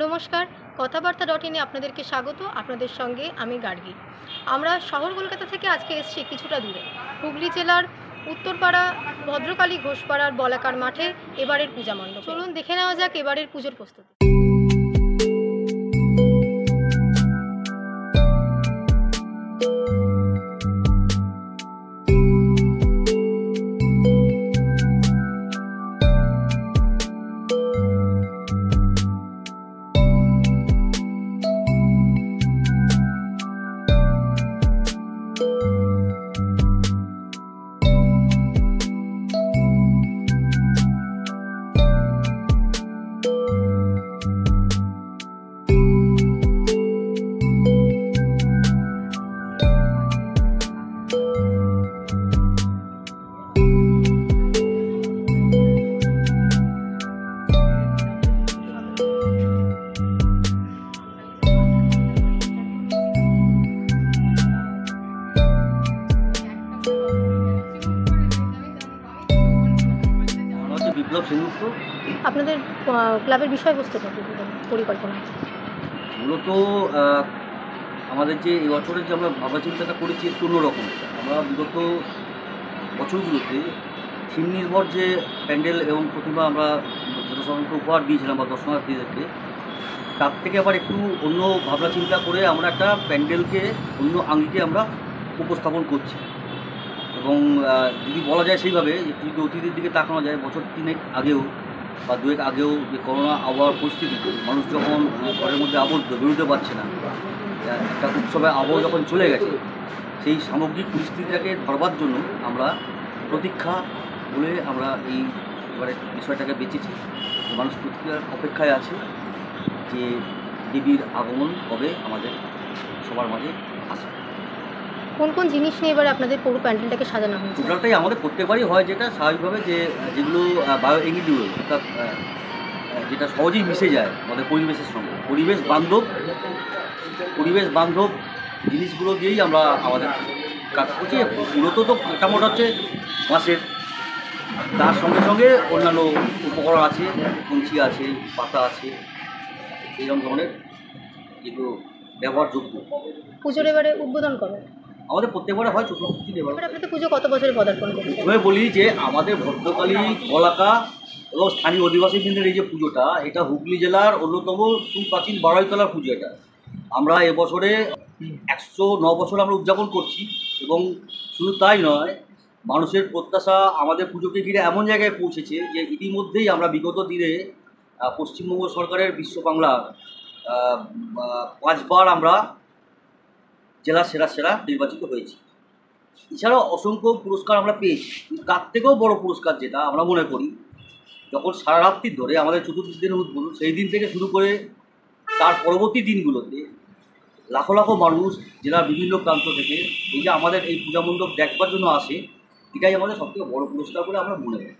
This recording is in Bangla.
নমস্কার, কথাবার্তা.in আপনাদেরকে স্বাগত। আপনাদের সঙ্গে আমি গার্গী। আমরা শহর কলকাতা থেকে আজকে এসেছি কিছুটা দূরে, হুগলি জেলার উত্তরপাড়া ভদ্রকালী ঘোষপাড়ার বলাকার মাঠে এবারের পূজা মণ্ডপ। চলুন দেখে নেওয়া যাক এবারের পুজোর প্রস্তুতি। বিপ্লব সেনগুপ্ত। আপনাদের ক্লাবের বিষয়বস্তুটা কি, পরিকল্পনা? মূলত আমাদের যে এই বছরের যে আমরা ভাবনা চিন্তাটা করেছি একটু অন্যরকম। আমরা বিগত বছরগুলোতে থিম নির্ভর যে প্যান্ডেল এবং প্রতিমা আমরা জনসাধারণকে উপহার দিয়েছিলাম বা দর্শনার্থীদেরকে, তার থেকে আবার একটু অন্য ভাবনা চিন্তা করে আমরা একটা প্যান্ডেলকে অন্য আঙ্গিকে আমরা উপস্থাপন করছি। এবং যদি বলা যায় সেইভাবে যে যদি অতীতের দিকে তাকানো যায়, বছর 3 আগেও বা 2 আগেও যে করোনা আবহাওয়ার পরিস্থিতিতে মানুষ যখন ঘরের মধ্যে আবদ্ধ, বেরোতে পারছে না, একটা উৎসবের আবহাওয়া যখন চলে গেছে, সেই সামগ্রিক পরিস্থিতিটাকে ধরবার জন্য আমরা প্রতীক্ষা বলে আমরা এই এবারে বিষয়টাকে বেঁচেছি। মানুষ প্রতীক্ষার অপেক্ষায় আছে যে দেবীর আগমন কবে আমাদের সবার মাঝে আসে। কোন কোন জিনিস নিয়ে এবারে আপনাদের পুরো প্যান্ডেলটাকে সাজানো হয়েছে? টোটালটাই আমাদের প্রত্যেকবারই হয় যেটা স্বাভাবিকভাবে, যেগুলো বায়ো এগ্রিডিউরেবল, অর্থাৎ যেটা সহজেই মিশে যায় আমাদের পরিবেশের সঙ্গে, পরিবেশ বান্ধব জিনিসগুলো দিয়েই আমরা আমাদের কাজ করছি। মূলত তো কাঠামোটা হচ্ছে বাঁশের, তার সঙ্গে সঙ্গে অন্যান্য উপকরণ আছে, কঞ্চি আছে, পাতা আছে, এইরকম ধরনের যেগুলো ব্যবহারযোগ্য। পুজোর এবারে উদ্বোধন কবে? আমাদের প্রত্যেকবারে হয় চতুর্থী। এবার আপনাদের পুজো কত বছরে পদার্পণ করবে? প্রথমে বলি যে আমাদের ভদ্রকালী বলাকা এবং স্থানীয় অধিবাসীবৃন্দের এই যে পুজোটা, এটা হুগলি জেলার অন্যতম সুপ্রাচীন বারোইতলার পুজো। এটা আমরা এবছরে 109 বছর আমরা উদযাপন করছি। এবং শুধু তাই নয়, মানুষের প্রত্যাশা আমাদের পুজোকে ঘিরে এমন জায়গায় পৌঁছেছে যে ইতিমধ্যেই আমরা বিগত দিনে পশ্চিমবঙ্গ সরকারের বিশ্ব বাংলা 5 বার আমরা জেলা সেরা নির্বাচিত হয়েছি। এছাড়াও অসংখ্য পুরস্কার আমরা পেয়েছি। তার থেকেও বড় পুরস্কার যেটা আমরা মনে করি, যখন সারা রাত্রি ধরে আমাদের চতুর্থ দিনের উদ্বোধন, সেই দিন থেকে শুরু করে তার পরবর্তী দিনগুলোতে লাখো লাখো মানুষ জেলার বিভিন্ন প্রান্ত থেকে এই যে আমাদের এই পূজা মণ্ডপ দেখবার জন্য আসে, এটাই আমাদের সবথেকে বড় পুরস্কার বলে আমরা মনে করি।